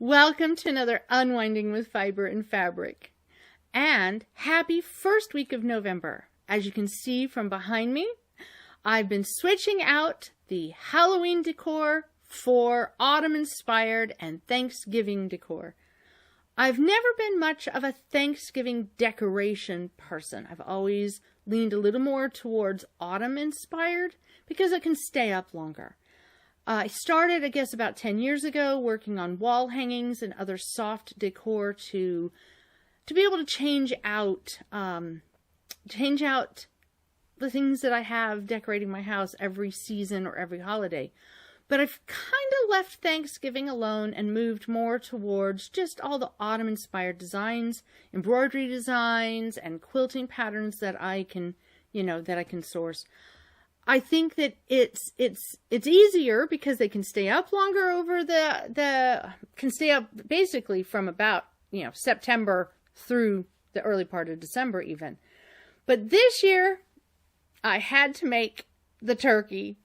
Welcome to another Unwinding with Fiber and Fabric. And happy first week of November. As you can see from behind me, I've been switching out the Halloween decor for autumn-inspired and Thanksgiving decor. I've never been much of a Thanksgiving decoration person. I've always leaned a little more towards autumn-inspired because it can stay up longer. I started, I guess, about 10 years ago working on wall hangings and other soft decor to be able to change out the things that I have decorating my house every season or every holiday. But I've kind of left Thanksgiving alone and moved more towards just all the autumn-inspired designs, embroidery designs, and quilting patterns that I can, source. I think that it's easier because they can stay up longer over can stay up basically from about, September through the early part of December even. But this year I had to make the turkey.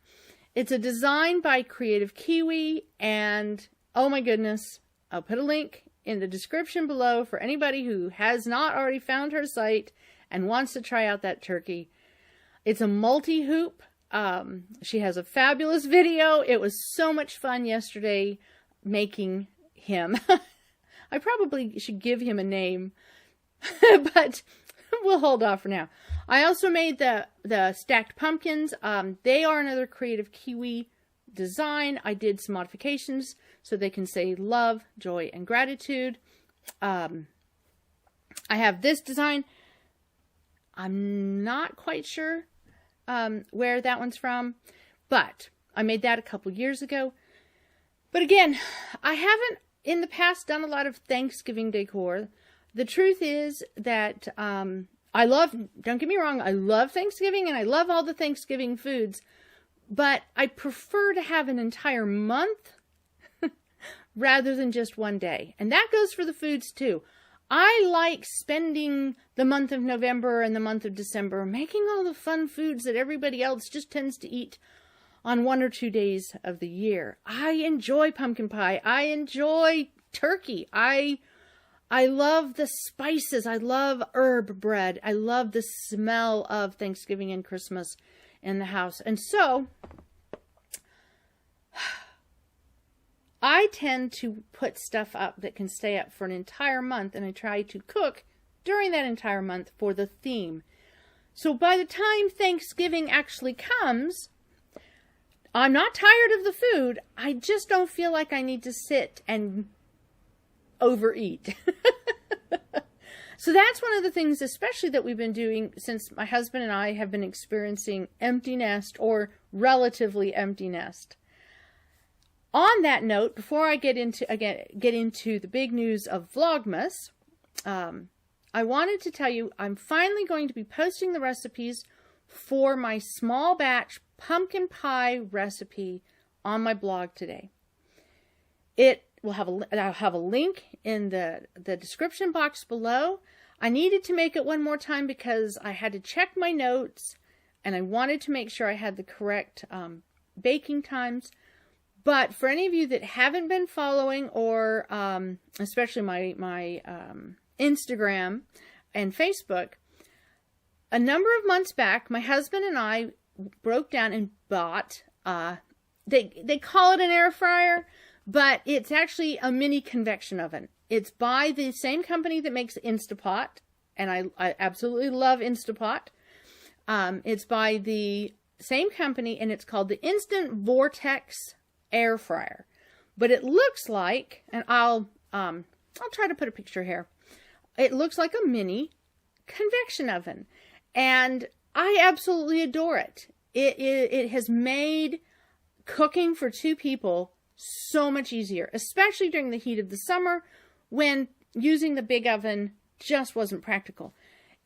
It's a design by Kreative Kiwi, and oh my goodness, I'll put a link in the description below for anybody who has not already found her site and wants to try out that turkey. It's a multi-hoop. She has a fabulous video. It was so much fun yesterday making him. I probably should give him a name, but we'll hold off for now. I also made the stacked pumpkins. They are another Kreative Kiwi design. I did some modifications so they can say love, joy, and gratitude. I have this design. I'm not quite sure where that one's from, but I made that a couple years ago. But again, I haven't in the past done a lot of Thanksgiving decor. The truth is that don't get me wrong, I love Thanksgiving and I love all the Thanksgiving foods, but I prefer to have an entire month rather than just one day. And that goes for the foods too. I like spending the month of November and the month of December making all the fun foods that everybody else just tends to eat on 1 or 2 days of the year. I enjoy pumpkin pie. I enjoy turkey. I love the spices. I love herb bread. I love the smell of Thanksgiving and Christmas in the house. And so I tend to put stuff up that can stay up for an entire month, and I try to cook during that entire month for the theme. So by the time Thanksgiving actually comes, I'm not tired of the food. I just don't feel like I need to sit and overeat. So that's one of the things, especially that we've been doing since my husband and I have been experiencing empty nest or relatively empty nest. On that note, before I get into the big news of Vlogmas, I wanted to tell you I'm finally going to be posting the recipes for my small batch pumpkin pie recipe on my blog today. I'll have a link in the description box below. I needed to make it one more time because I had to check my notes and I wanted to make sure I had the correct baking times. But for any of you that haven't been following, or especially my Instagram and Facebook, a number of months back, my husband and I broke down and bought, they call it an air fryer, but it's actually a mini convection oven. It's by the same company that makes Instapot, and I absolutely love Instapot. It's by the same company, and it's called the Instant Vortex air fryer. But it looks like, and I'll try to put a picture here. It looks like a mini convection oven, and I absolutely adore it. It has made cooking for 2 people so much easier, especially during the heat of the summer when using the big oven just wasn't practical.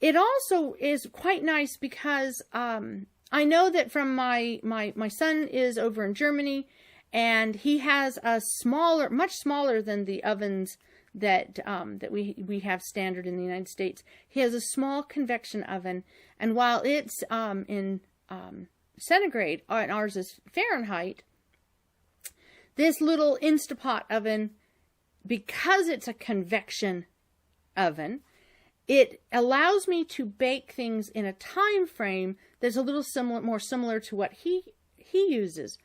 It also is quite nice because I know that from my son is over in Germany, and he has a much smaller than the ovens that we have standard in the United States. He has a small convection oven, and while it's in centigrade and ours is Fahrenheit, this little Instapot oven because it's a convection oven, it allows me to bake things in a time frame that's a little more similar to what he uses.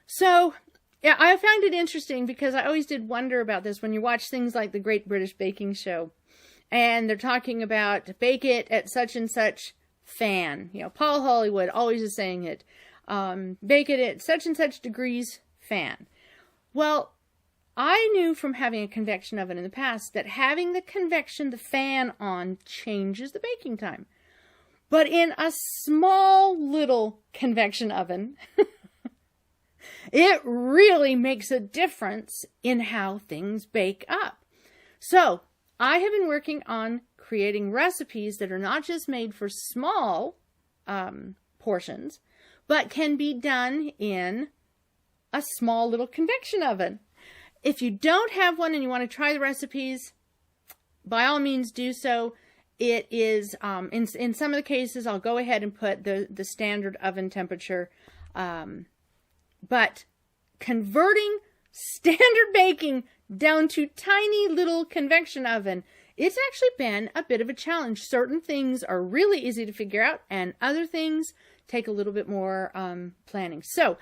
So yeah, I find it interesting because I always did wonder about this when you watch things like the Great British Baking Show, and they're talking about bake it at such and such fan. You know, Paul Hollywood always is saying it. Bake it at such and such degrees fan. Well, I knew from having a convection oven in the past that having the fan on changes the baking time. But in a small little convection oven, it really makes a difference in how things bake up. So I have been working on creating recipes that are not just made for small portions, but can be done in a small little convection oven. If you don't have one and you want to try the recipes, by all means do so. It is, in some of the cases, I'll go ahead and put the standard oven temperature. But converting standard baking down to tiny little convection oven, it's actually been a bit of a challenge. Certain things are really easy to figure out, and other things take a little bit more planning. So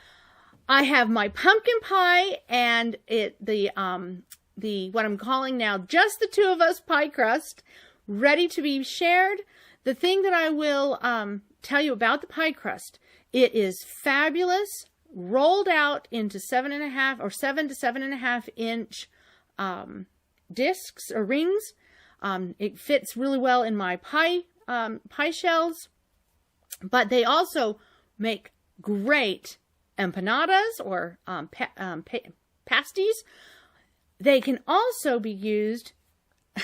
I have my pumpkin pie and what I'm calling now just the two of us pie crust ready to be shared. The thing that I will tell you about the pie crust, it is fabulous, rolled out into 7 to 7.5 inch discs or rings. It fits really well in my pie shells, but they also make great empanadas or pasties. They can also be used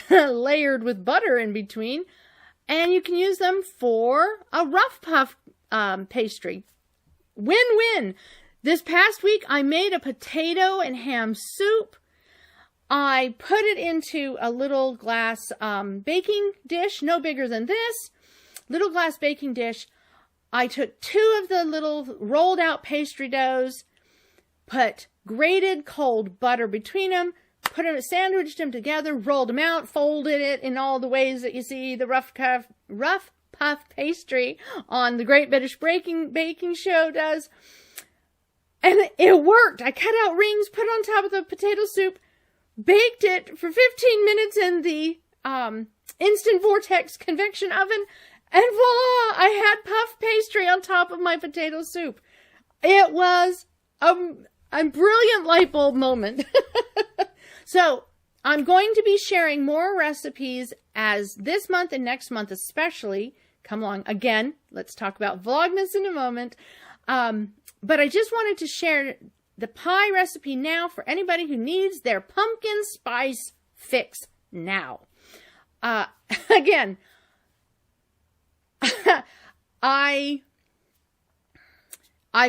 layered with butter in between, and you can use them for a rough puff pastry. Win-win. This past week I made a potato and ham soup. I put it into a little glass baking dish, no bigger than this, little glass baking dish. I took 2 of the little rolled out pastry doughs, put grated cold butter between them, sandwiched them together, rolled them out, folded it in all the ways that you see the rough puff pastry on the Great British Baking Show does. And it worked. I cut out rings, put it on top of the potato soup, baked it for 15 minutes in the instant vortex convection oven, and voila, I had puff pastry on top of my potato soup. It was a brilliant light bulb moment. So I'm going to be sharing more recipes as this month and next month especially come along. Again, let's talk about Vlogmas in a moment. But I just wanted to share the pie recipe now for anybody who needs their pumpkin spice fix now. Again, I've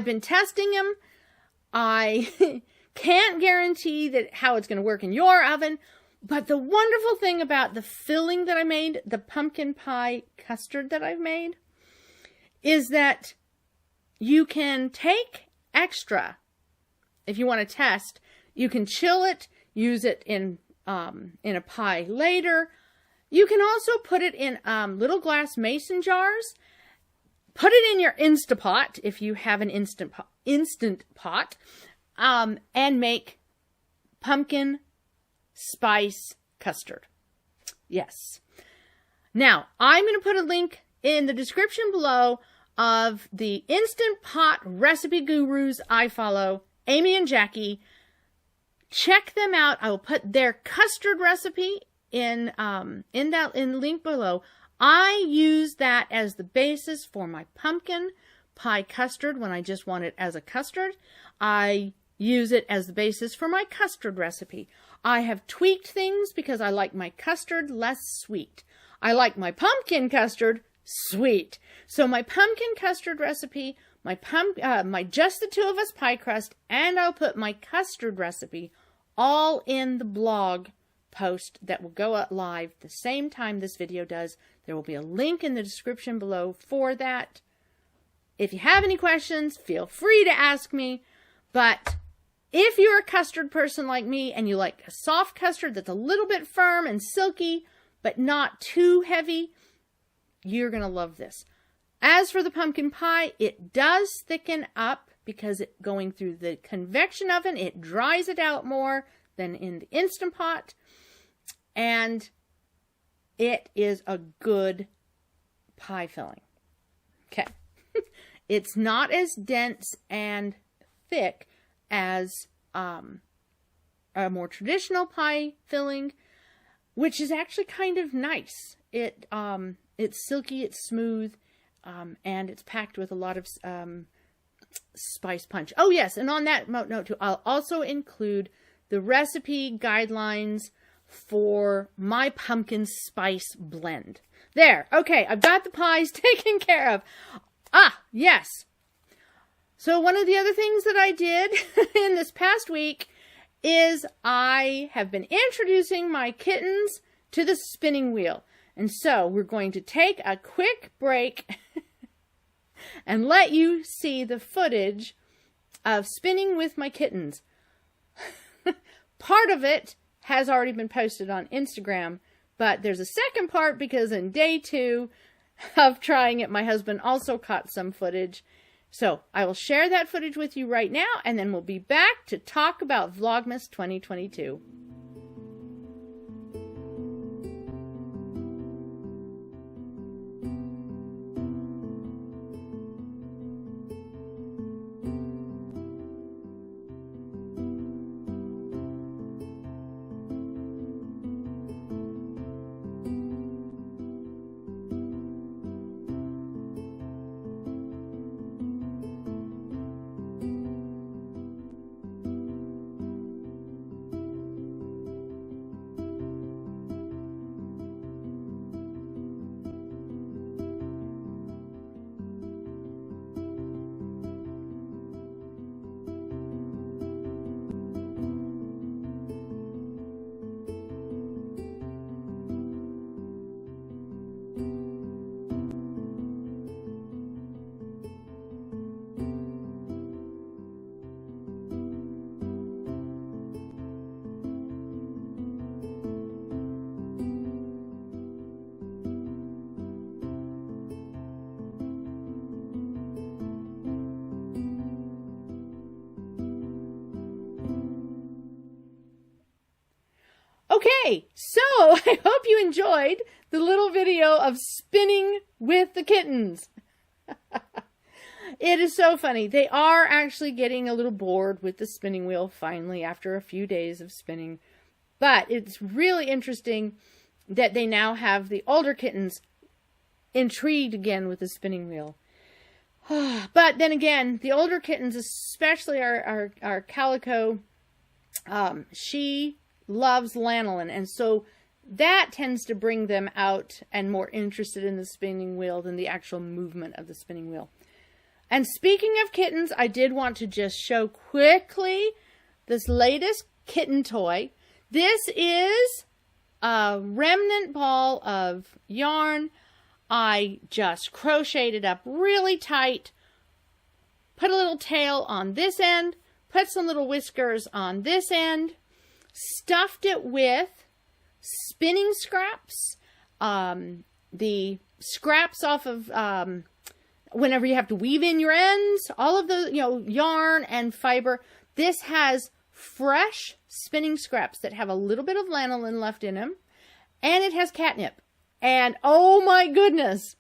been testing them. I can't guarantee that how it's going to work in your oven, but the wonderful thing about the filling that I made, the pumpkin pie custard that I've made, is that you can take extra. If you want to test, you can chill it, use it in a pie later. You can also put it in little glass mason jars. Put it in your Instapot if you have an instant pot, and make pumpkin spice custard. Yes. Now, I'm going to put a link in the description below of the Instant Pot recipe gurus I follow, Amy and Jackie. Check them out. I will put their custard recipe in the link below. I use that as the basis for my pumpkin pie custard when I just want it as a custard. I use it as the basis for my custard recipe. I have tweaked things because I like my custard less sweet. I like my pumpkin custard sweet. So my pumpkin custard recipe, my just the two of us pie crust, and I'll put my custard recipe all in the blog post that will go up live the same time this video does. There will be a link in the description below for that. If you have any questions, feel free to ask me, but If you're a custard person like me and you like a soft custard that's a little bit firm and silky, but not too heavy, you're going to love this. As for the pumpkin pie, it does thicken up because going through the convection oven, it dries it out more than in the Instant Pot. And it is a good pie filling. Okay. It's not as dense and thick as a more traditional pie filling, which is actually kind of nice. It's silky, it's smooth, and it's packed with a lot of spice punch. Oh yes, and on that note too, I'll also include the recipe guidelines for my pumpkin spice blend. There, okay, I've got the pies taken care of. Ah, yes. So one of the other things that I did in this past week is I have been introducing my kittens to the spinning wheel. And so we're going to take a quick break and let you see the footage of spinning with my kittens. Part of it has already been posted on Instagram, but there's a second part because in day 2 of trying it, my husband also caught some footage. So I will share that footage with you right now, and then we'll be back to talk about Vlogmas 2022. Okay, so I hope you enjoyed the little video of spinning with the kittens. It is so funny. They are actually getting a little bored with the spinning wheel finally after a few days of spinning. But it's really interesting that they now have the older kittens intrigued again with the spinning wheel. But then again, the older kittens, especially our calico, she loves lanolin, and so that tends to bring them out and more interested in the spinning wheel than the actual movement of the spinning wheel. And speaking of kittens, I did want to just show quickly this latest kitten toy. This is a remnant ball of yarn. I just crocheted up really tight, put a little tail on this end, put some little whiskers on this end, stuffed it with spinning scraps, the scraps off of whenever you have to weave in your ends, all of the yarn and fiber. This has fresh spinning scraps that have a little bit of lanolin left in them, and it has catnip. And oh my goodness,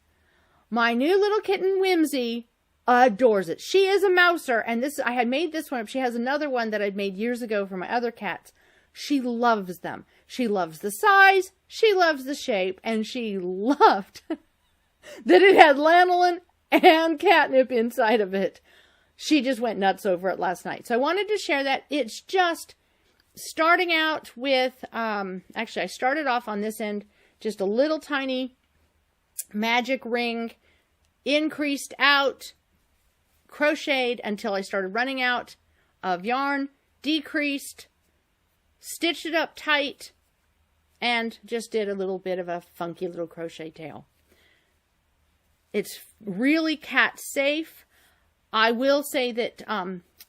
my new little kitten Whimsy adores it. She is a mouser, and I had made this one up. She has another one that I'd made years ago for my other cats. She loves them. She loves the size, she loves the shape, and she loved that it had lanolin and catnip inside of it. She just went nuts over it last night. So I wanted to share that. It's just starting out with, actually I started off on this end, just a little tiny magic ring, increased out, crocheted until I started running out of yarn, decreased, stitched it up tight, and just did a little bit of a funky little crochet tail. It's really cat safe. I will say that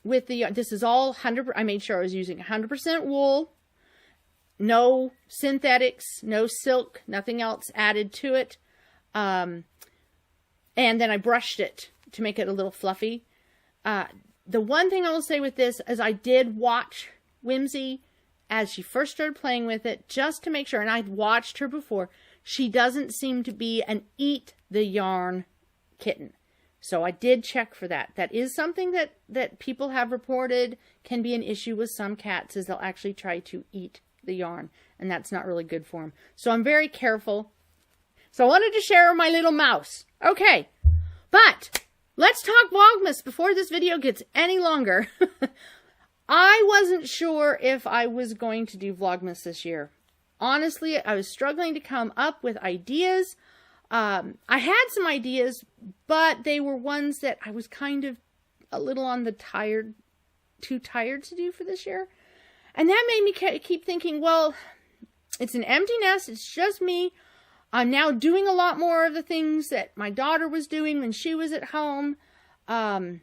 with the, this is all 100%, I made sure I was using 100% wool, no synthetics, no silk, nothing else added to it. And then I brushed it to make it a little fluffy. The one thing I will say with this is I did watch Whimsy as she first started playing with it, just to make sure, and I'd watched her before, she doesn't seem to be an eat the yarn kitten. So I did check for that. That is something that people have reported can be an issue with some cats, is they'll actually try to eat the yarn, and that's not really good for them. So I'm very careful. So I wanted to share my little mouse. Okay, but let's talk Vlogmas before this video gets any longer. I wasn't sure if I was going to do Vlogmas this year. Honestly, I was struggling to come up with ideas. I had some ideas, but they were ones that I was kind of a little on the too tired to do for this year. And that made me keep thinking, well, it's an empty nest. It's just me. I'm now doing a lot more of the things that my daughter was doing when she was at home. And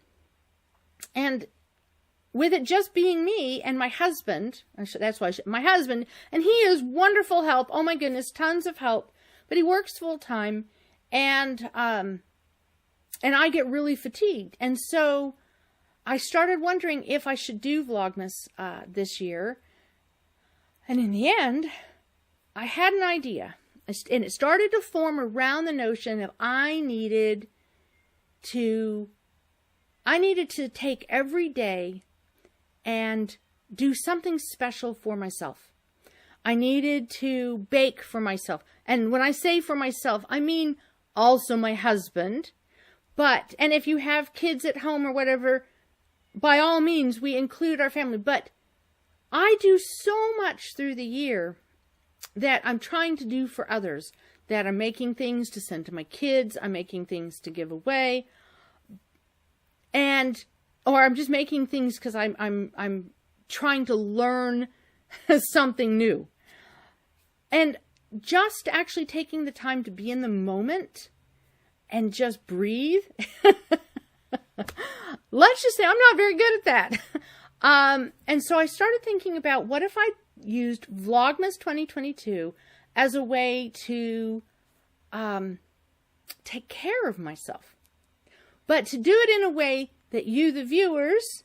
with it just being me and my husband, that's why my husband, and he is wonderful help. Oh my goodness, tons of help. But he works full time, and I get really fatigued. And so I started wondering if I should do Vlogmas this year. And in the end, I had an idea. And it started to form around the notion of I needed to take every day and do something special for myself. I needed to bake for myself. And when I say for myself, I mean also my husband. And if you have kids at home or whatever, by all means, we include our family. But I do so much through the year that I'm trying to do for others. That I'm making things to send to my kids. I'm making things to give away. Or I'm just making things because I'm trying to learn something new. And just actually taking the time to be in the moment and just breathe. Let's just say I'm not very good at that. And so I started thinking about what if I used Vlogmas 2022 as a way to take care of myself. But to do it in a way that you, the viewers,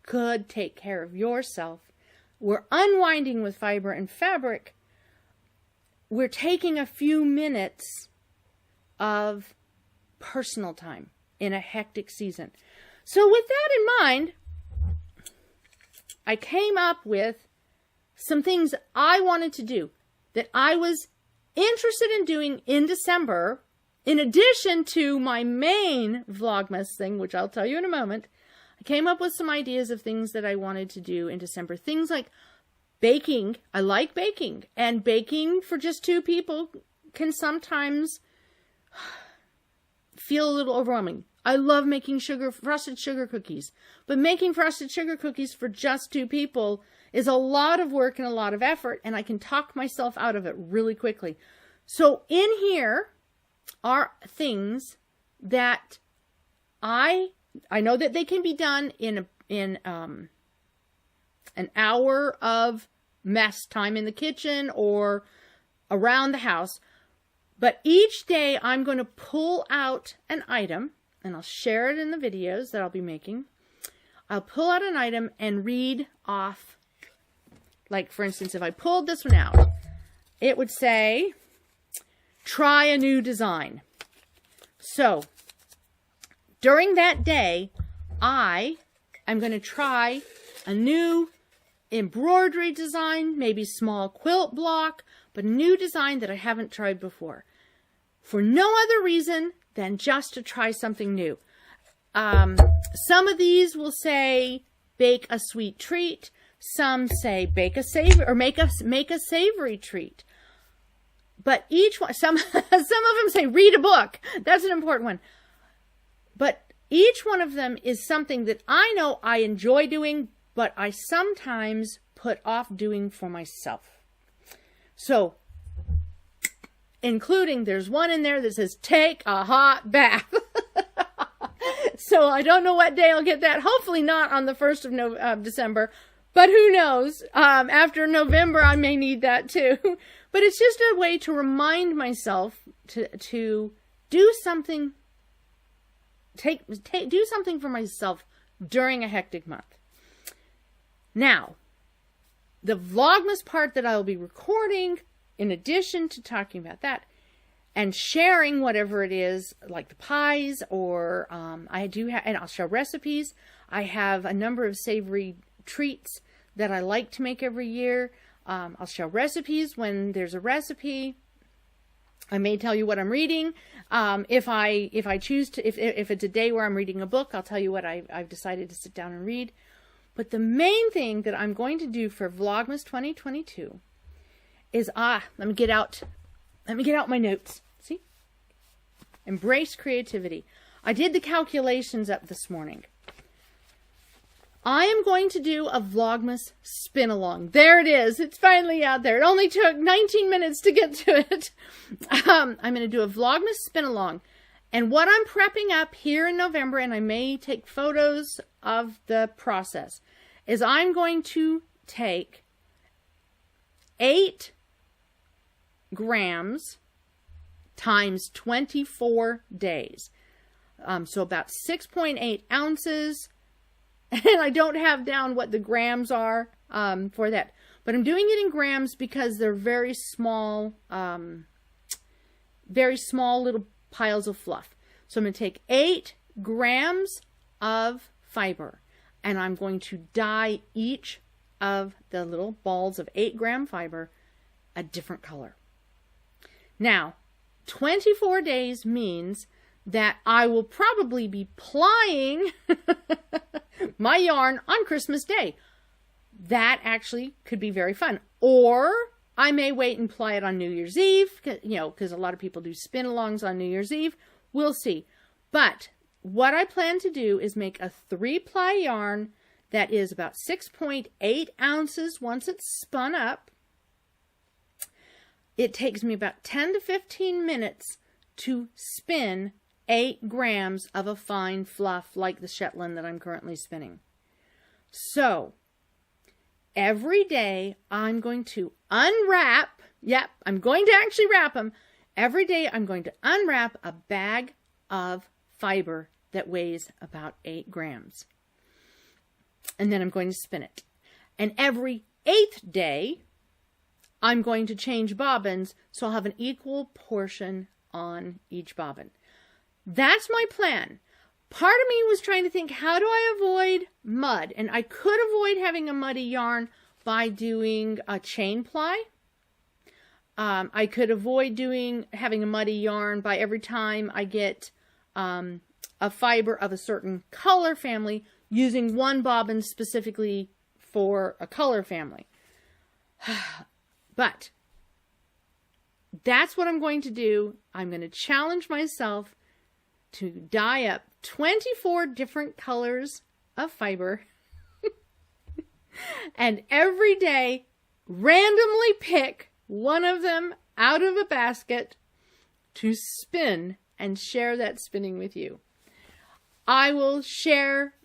could take care of yourself. We're unwinding with fiber and fabric. We're taking a few minutes of personal time in a hectic season. So with that in mind, I came up with some things I wanted to do that I was interested in doing in December. In addition to my main Vlogmas thing, which I'll tell you in a moment, I came up with some ideas of things that I wanted to do in December. Things like baking. I like baking. And baking for just 2 people can sometimes feel a little overwhelming. I love making frosted sugar cookies. But making frosted sugar cookies for just 2 people is a lot of work and a lot of effort. And I can talk myself out of it really quickly. So in here are things that I know that they can be done in an hour of mess time in the kitchen or around the house. But each day I'm going to pull out an item, and I'll share it in the videos that I'll be making. I'll pull out an item and read off. Like, for instance, if I pulled this one out, it would say, try a new design. So, during that day, I am going to try a new embroidery design, maybe small quilt block, but a new design that I haven't tried before. For no other reason than just to try something new. Some of these will say, bake a sweet treat. Some say, bake a savory, or make a savory treat. But each one, some of them say, read a book. That's an important one. But each one of them is something that I know I enjoy doing, but I sometimes put off doing for myself. So, including, there's one in there that says, take a hot bath. So I don't know what day I'll get that. Hopefully not on the 1st of December. But who knows? After November, I may need that too. But it's just a way to remind myself to do something. Do something for myself during a hectic month. Now, the Vlogmas part that I will be recording, in addition to talking about that, and sharing whatever it is, like the pies, or I do have, and I'll show recipes. I have a number of savory treats that I like to make every year. I'll show recipes when there's a recipe. I may tell you what I'm reading. If I choose to, if it's a day where I'm reading a book, I'll tell you what I've decided to sit down and read. But the main thing that I'm going to do for Vlogmas 2022 is let me get out my notes. See? Embrace creativity. I did the calculations up this morning. I am going to do a Vlogmas Spinalong. There it is. It's finally out there. It only took 19 minutes to get to it. I'm going to do a Vlogmas Spinalong. And what I'm prepping up here in November, and I may take photos of the process, is I'm going to take 8 grams times 24 days. So about 6.8 ounces. And I don't have down what the grams are for that. But I'm doing it in grams because they're very small little piles of fluff. So I'm going to take 8 grams of fiber. And I'm going to dye each of the little balls of 8-gram fiber a different color. Now, 24 days means that I will probably be plying my yarn on Christmas Day. That actually could be very fun. Or I may wait and ply it on New Year's Eve, because a lot of people do spin-alongs on New Year's Eve. We'll see. But what I plan to do is make a 3-ply yarn that is about 6.8 ounces once it's spun up. It takes me about 10 to 15 minutes to spin 8 grams of a fine fluff like the Shetland that I'm currently spinning. So, every day I'm going to unwrap, I'm going to actually wrap them. Every day I'm going to unwrap a bag of fiber that weighs about 8 grams. And then I'm going to spin it. And every 8th day, I'm going to change bobbins so I'll have an equal portion on each bobbin. That's my plan. Part of me was trying to think, how do I avoid mud? And I could avoid having a muddy yarn by doing a chain ply. I could avoid having a muddy yarn by every time I get a fiber of a certain color family, using one bobbin specifically for a color family. But that's what I'm going to do. I'm going to challenge myself to dye up 24 different colors of fiber and every day randomly pick one of them out of a basket to spin and share that spinning with you. I will share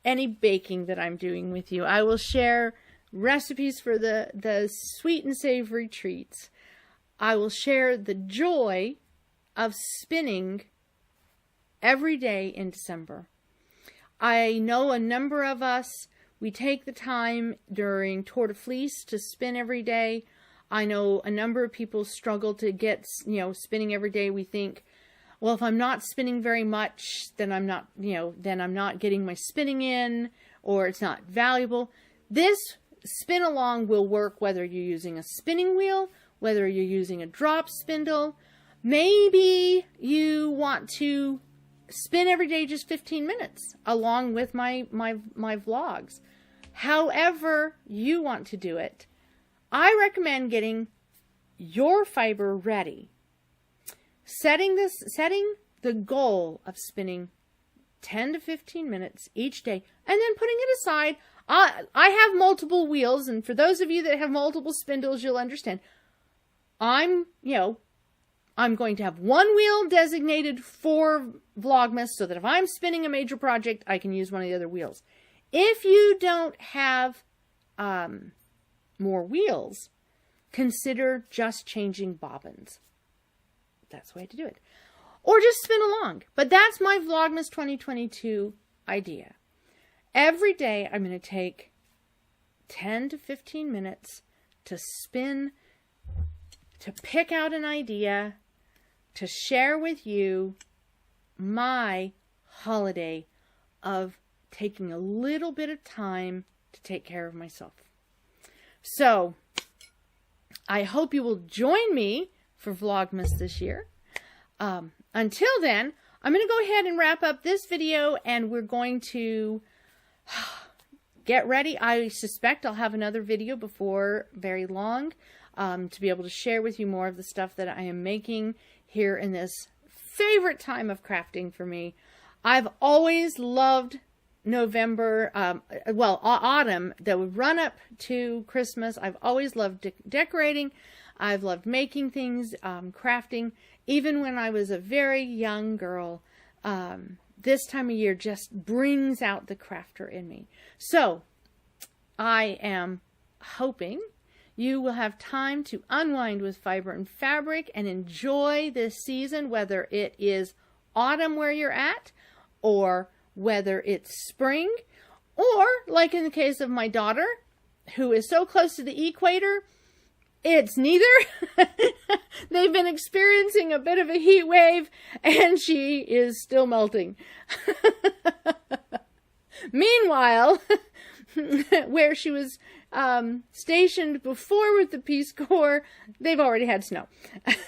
any baking that I'm doing with you. I will share recipes for the sweet and savory treats. I will share the joy of spinning every day in December. I know a number of us, we take the time during Tour de Fleece to spin every day. I know a number of people struggle to get, spinning every day. We think, well, if I'm not spinning very much, then I'm not getting my spinning in, or it's not valuable. This spin along will work whether you're using a spinning wheel, whether you're using a drop spindle. Maybe you want to spin every day just 15 minutes along with my vlogs. However you want to do it, I recommend getting your fiber ready. Setting the goal of spinning 10 to 15 minutes each day and then putting it aside. I have multiple wheels, and for those of you that have multiple spindles, you'll understand. I'm, I'm going to have one wheel designated for Vlogmas so that if I'm spinning a major project, I can use one of the other wheels. If you don't have more wheels, consider just changing bobbins. That's the way to do it. Or just spin along. But that's my Vlogmas 2022 idea. Every day I'm going to take 10 to 15 minutes to spin, to pick out an idea, to share with you my holiday of taking a little bit of time to take care of myself. So, I hope you will join me for Vlogmas this year. Until then, I'm going to go ahead and wrap up this video, and we're going to get ready. I suspect I'll have another video before very long to be able to share with you more of the stuff that I am making here in this favorite time of crafting for me. I've always loved November, autumn, the run up to Christmas. I've always loved decorating. I've loved making things, crafting. Even when I was a very young girl, this time of year just brings out the crafter in me. So, I am hoping you will have time to unwind with fiber and fabric and enjoy this season, whether it is autumn where you're at, or whether it's spring, or like in the case of my daughter, who is so close to the equator, it's neither. They've been experiencing a bit of a heat wave, and she is still melting. Meanwhile, where she was stationed before with the Peace Corps, they've already had snow,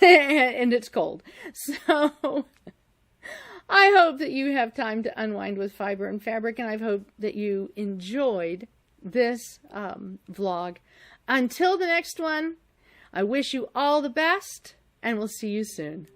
and it's cold. So I hope that you have time to unwind with fiber and fabric, and I hope that you enjoyed this vlog. Until the next one, I wish you all the best, and we'll see you soon.